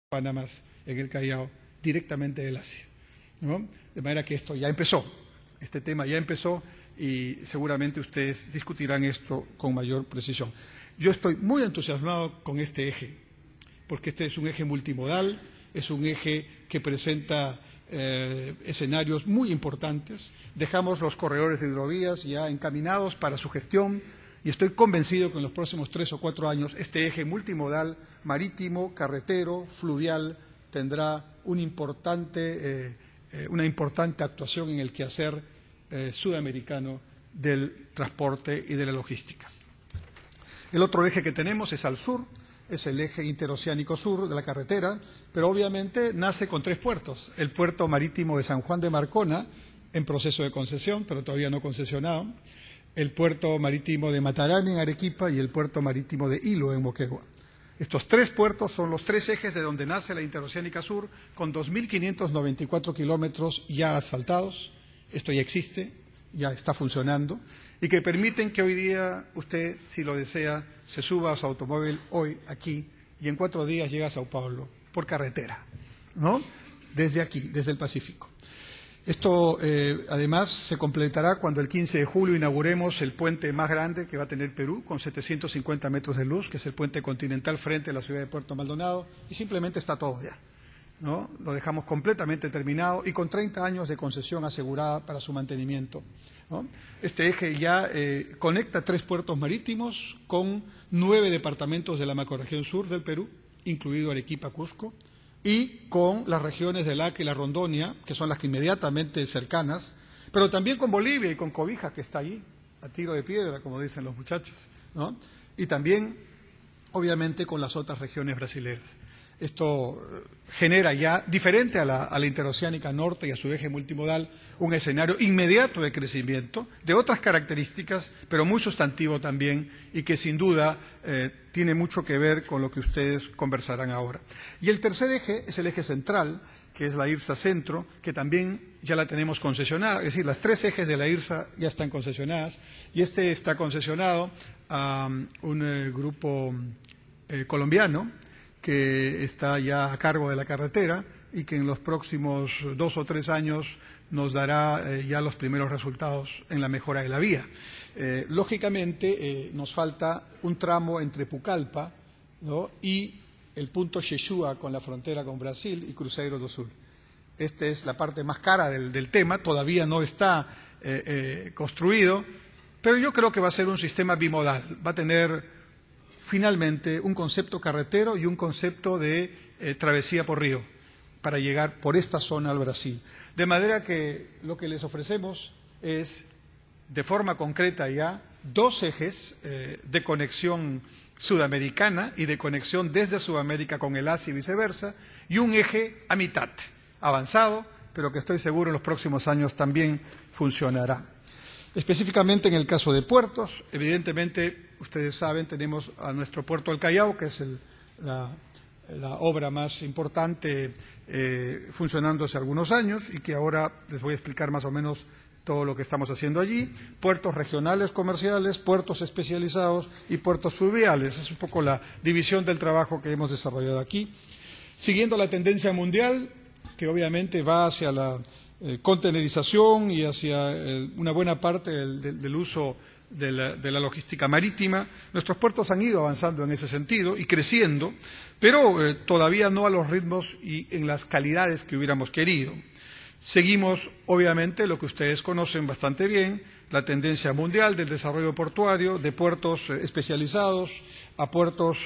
Panamas en el Callao directamente del Asia, ¿no? De manera que esto ya empezó, este tema ya empezó y seguramente ustedes discutirán esto con mayor precisión. Yo estoy muy entusiasmado con este eje, porque este es un eje multimodal, es un eje que presenta escenarios muy importantes. Dejamos los corredores de hidrovías ya encaminados para su gestión y estoy convencido que en los próximos 3 o 4 años este eje multimodal, marítimo, carretero, fluvial, tendrá una importante actuación en el quehacer sudamericano del transporte y de la logística. El otro eje que tenemos es al sur, es el eje interoceánico sur de la carretera, pero obviamente nace con 3 puertos. El puerto marítimo de San Juan de Marcona, en proceso de concesión, pero todavía no concesionado, el puerto marítimo de Matarani en Arequipa y el puerto marítimo de Hilo en Moquegua. Estos 3 puertos son los 3 ejes de donde nace la Interoceánica Sur, con 2.594 kilómetros ya asfaltados. Esto ya existe, ya está funcionando, y que permiten que hoy día usted, si lo desea, se suba a su automóvil hoy aquí y en 4 días llega a Sao Paulo por carretera, ¿no? Desde aquí, desde el Pacífico. Esto además se completará cuando el 15 de julio inauguremos el puente más grande que va a tener Perú, con 750 metros de luz, que es el puente continental frente a la ciudad de Puerto Maldonado, y simplemente está todo ya, ¿no? Lo dejamos completamente terminado y con 30 años de concesión asegurada para su mantenimiento, ¿no? Este eje ya conecta 3 puertos marítimos con 9 departamentos de la macrorregión sur del Perú, incluido Arequipa, Cusco, y con las regiones del Acre y la Rondonia, que son las que inmediatamente cercanas, pero también con Bolivia y con Cobija, que está allí, a tiro de piedra, como dicen los muchachos, ¿no? Y también, obviamente, con las otras regiones brasileñas. Esto genera ya, diferente a la interoceánica norte y a su eje multimodal, un escenario inmediato de crecimiento, de otras características, pero muy sustantivo también, y que sin duda tiene mucho que ver con lo que ustedes conversarán ahora. Y el tercer eje es el eje central, que es la IRSA Centro, que también ya la tenemos concesionada, es decir, las 3 ejes de la IRSA ya están concesionadas, y este está concesionado a un grupo colombiano, que está ya a cargo de la carretera y que en los próximos 2 o 3 años nos dará ya los primeros resultados en la mejora de la vía. Lógicamente, nos falta un tramo entre Pucallpa, ¿no?, y el punto Xexua con la frontera con Brasil y Cruzeiro do Sul. Esta es la parte más cara del tema, todavía no está construido, pero yo creo que va a ser un sistema bimodal, va a tener finalmente un concepto carretero y un concepto de travesía por río para llegar por esta zona al Brasil. De manera que lo que les ofrecemos es, de forma concreta ya, 2 ejes de conexión sudamericana y de conexión desde Sudamérica con el Asia y viceversa, y un eje a mitad, avanzado, pero que estoy seguro en los próximos años también funcionará. Específicamente en el caso de puertos, evidentemente, ustedes saben, tenemos a nuestro puerto del Callao, que es la obra más importante funcionando hace algunos años y que ahora les voy a explicar más o menos todo lo que estamos haciendo allí. Puertos regionales comerciales, puertos especializados y puertos fluviales. Es un poco la división del trabajo que hemos desarrollado aquí. Siguiendo la tendencia mundial, que obviamente va hacia la contenerización y hacia una buena parte del uso de la logística marítima. Nuestros puertos han ido avanzando en ese sentido y creciendo, pero todavía no a los ritmos y en las calidades que hubiéramos querido. Seguimos, obviamente, lo que ustedes conocen bastante bien, la tendencia mundial del desarrollo portuario, de puertos especializados a puertos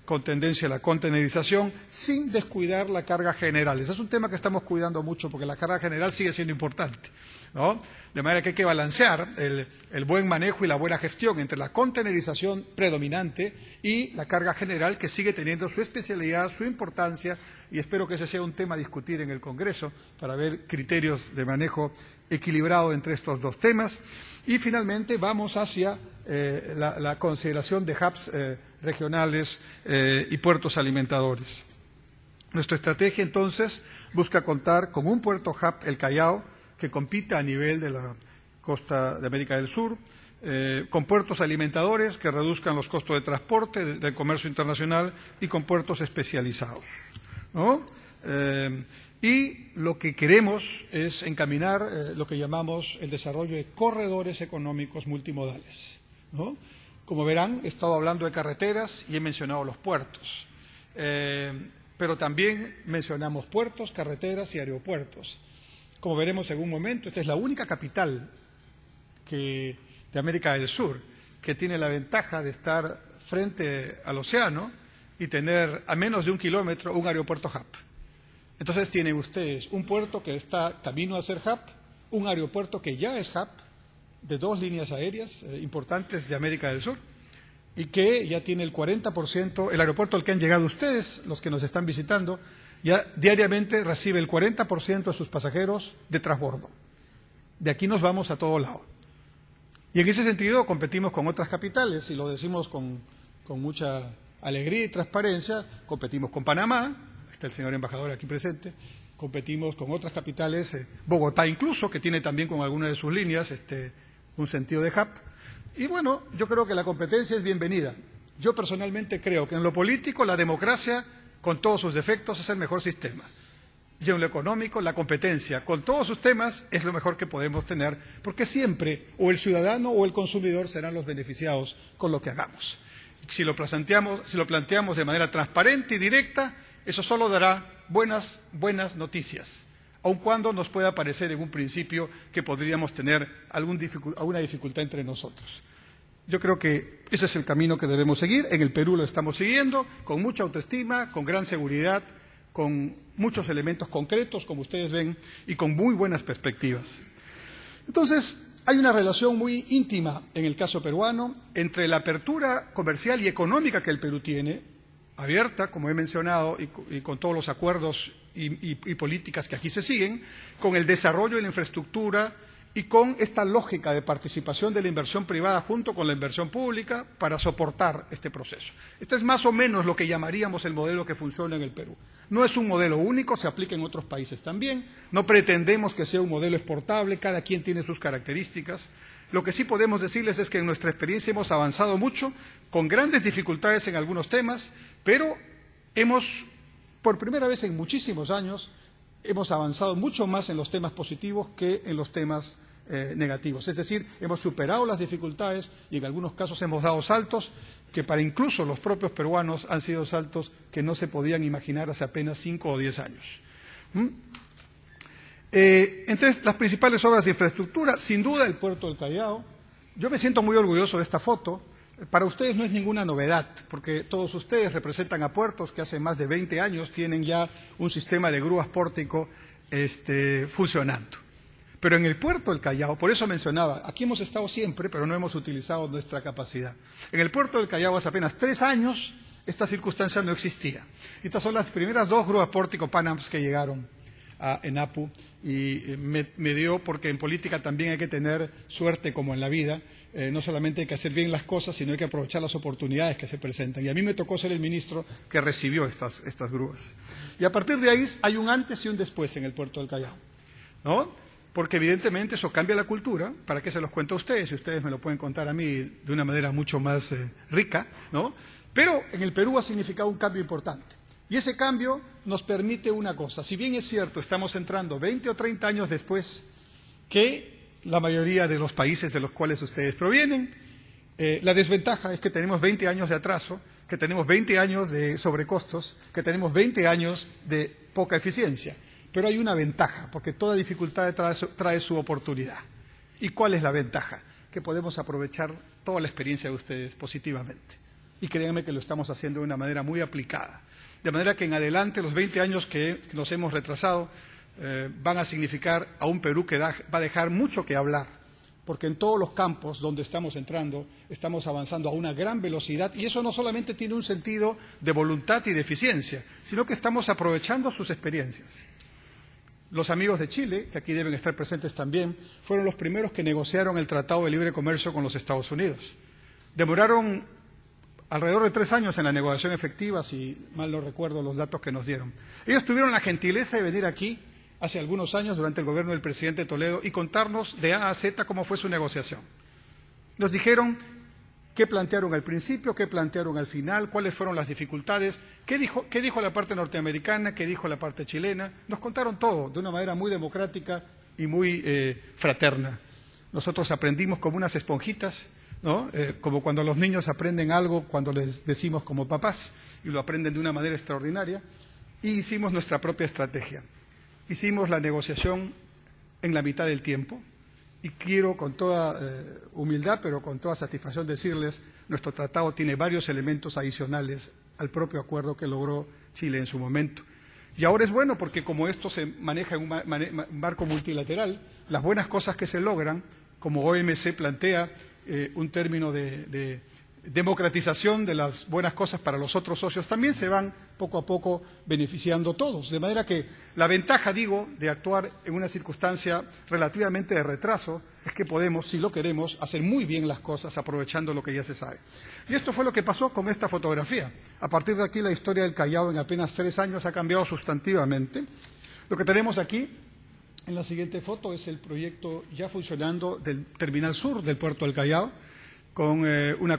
con tendencia a la contenerización, sin descuidar la carga general. Ese es un tema que estamos cuidando mucho porque la carga general sigue siendo importante, ¿no? De manera que hay que balancear el buen manejo y la buena gestión entre la contenerización predominante y la carga general, que sigue teniendo su especialidad, su importancia, y espero que ese sea un tema a discutir en el Congreso para ver criterios de manejo equilibrado entre estos 2 temas. Y finalmente vamos hacia la consideración de hubs regionales y puertos alimentadores. Nuestra estrategia, entonces, busca contar con un puerto hub, el Callao, que compita a nivel de la costa de América del Sur, con puertos alimentadores que reduzcan los costos de transporte, del comercio internacional y con puertos especializados, ¿no? Y lo que queremos es encaminar lo que llamamos el desarrollo de corredores económicos multimodales, ¿no? Como verán, he estado hablando de carreteras y he mencionado los puertos, pero también mencionamos puertos, carreteras y aeropuertos. Como veremos en un momento, esta es la única capital de América del Sur que tiene la ventaja de estar frente al océano y tener a menos de 1 kilómetro un aeropuerto hub. Entonces tienen ustedes un puerto que está camino a ser hub, un aeropuerto que ya es hub de 2 líneas aéreas importantes de América del Sur y que ya tiene el 40%, el aeropuerto al que han llegado ustedes, los que nos están visitando, ya diariamente recibe el 40% de sus pasajeros de transbordo. De aquí nos vamos a todo lado. Y en ese sentido competimos con otras capitales, y lo decimos con mucha alegría y transparencia, competimos con Panamá, está el señor embajador aquí presente, competimos con otras capitales, Bogotá incluso, que tiene también con algunas de sus líneas un sentido de hub. Y bueno, yo creo que la competencia es bienvenida. Yo personalmente creo que en lo político la democracia, con todos sus defectos, es el mejor sistema. Y en lo económico, la competencia, con todos sus temas, es lo mejor que podemos tener, porque siempre o el ciudadano o el consumidor serán los beneficiados con lo que hagamos. Si lo planteamos de manera transparente y directa, eso solo dará buenas noticias, aun cuando nos pueda parecer en un principio que podríamos tener alguna dificultad entre nosotros. Yo creo que ese es el camino que debemos seguir. En el Perú lo estamos siguiendo, con mucha autoestima, con gran seguridad, con muchos elementos concretos, como ustedes ven, y con muy buenas perspectivas. Entonces, hay una relación muy íntima en el caso peruano entre la apertura comercial y económica que el Perú tiene, abierta, como he mencionado, y con todos los acuerdos y políticas que aquí se siguen, con el desarrollo de la infraestructura y con esta lógica de participación de la inversión privada junto con la inversión pública para soportar este proceso. Este es más o menos lo que llamaríamos el modelo que funciona en el Perú. No es un modelo único, se aplica en otros países también, no pretendemos que sea un modelo exportable, cada quien tiene sus características. Lo que sí podemos decirles es que en nuestra experiencia hemos avanzado mucho, con grandes dificultades en algunos temas, pero por primera vez en muchísimos años, hemos avanzado mucho más en los temas positivos que en los temas negativos. Es decir, hemos superado las dificultades y en algunos casos hemos dado saltos que para incluso los propios peruanos han sido saltos que no se podían imaginar hace apenas 5 o 10 años. Entre las principales obras de infraestructura, sin duda el puerto del Callao. Yo me siento muy orgulloso de esta foto. Para ustedes no es ninguna novedad, porque todos ustedes representan a puertos que hace más de 20 años tienen ya un sistema de grúas pórtico funcionando. Pero en el puerto del Callao, por eso mencionaba, aquí hemos estado siempre, pero no hemos utilizado nuestra capacidad. En el puerto del Callao hace apenas 3 años esta circunstancia no existía. Estas son las primeras 2 grúas pórtico Panams que llegaron a ENAPU y me dio, porque en política también hay que tener suerte como en la vida. No solamente hay que hacer bien las cosas, sino hay que aprovechar las oportunidades que se presentan. Y a mí me tocó ser el ministro que recibió estas grúas. Y a partir de ahí hay un antes y un después en el puerto del Callao, ¿no? Porque evidentemente eso cambia la cultura. ¿Para qué se los cuento a ustedes? Si ustedes me lo pueden contar a mí de una manera mucho más rica, ¿no? Pero en el Perú ha significado un cambio importante. Y ese cambio nos permite una cosa. Si bien es cierto, estamos entrando 20 o 30 años después que la mayoría de los países de los cuales ustedes provienen, la desventaja es que tenemos 20 años de atraso, que tenemos 20 años de sobrecostos, que tenemos 20 años de poca eficiencia. Pero hay una ventaja, porque toda dificultad trae su oportunidad. ¿Y cuál es la ventaja? Que podemos aprovechar toda la experiencia de ustedes positivamente. Y créanme que lo estamos haciendo de una manera muy aplicada. De manera que en adelante los 20 años que nos hemos retrasado van a significar a un Perú que va a dejar mucho que hablar, porque en todos los campos donde estamos entrando estamos avanzando a una gran velocidad y eso no solamente tiene un sentido de voluntad y de eficiencia, sino que estamos aprovechando sus experiencias. Los amigos de Chile, que aquí deben estar presentes también, fueron los primeros que negociaron el Tratado de Libre Comercio con los Estados Unidos. Demoraron alrededor de 3 años en la negociación efectiva, si mal no recuerdo los datos que nos dieron. Ellos tuvieron la gentileza de venir aquí hace algunos años durante el gobierno del presidente Toledo y contarnos de A a Z cómo fue su negociación. Nos dijeron qué plantearon al principio, qué plantearon al final, cuáles fueron las dificultades, qué dijo la parte norteamericana, qué dijo la parte chilena. Nos contaron todo de una manera muy democrática y muy fraterna. Nosotros aprendimos como unas esponjitas, ¿no? Como cuando los niños aprenden algo cuando les decimos como papás, y lo aprenden de una manera extraordinaria, y hicimos nuestra propia estrategia. Hicimos la negociación en la mitad del tiempo, y quiero con toda humildad, pero con toda satisfacción decirles, nuestro tratado tiene varios elementos adicionales al propio acuerdo que logró Chile en su momento. Y ahora es bueno porque como esto se maneja en un marco multilateral, las buenas cosas que se logran, como OMC plantea un término de democratización de las buenas cosas para los otros socios, también se van poco a poco beneficiando todos. De manera que la ventaja, digo, de actuar en una circunstancia relativamente de retraso es que podemos, si lo queremos, hacer muy bien las cosas aprovechando lo que ya se sabe. Y esto fue lo que pasó con esta fotografía. A partir de aquí la historia del Callao en apenas 3 años ha cambiado sustantivamente. Lo que tenemos aquí en la siguiente foto es el proyecto ya funcionando del Terminal Sur del Puerto del Callao con una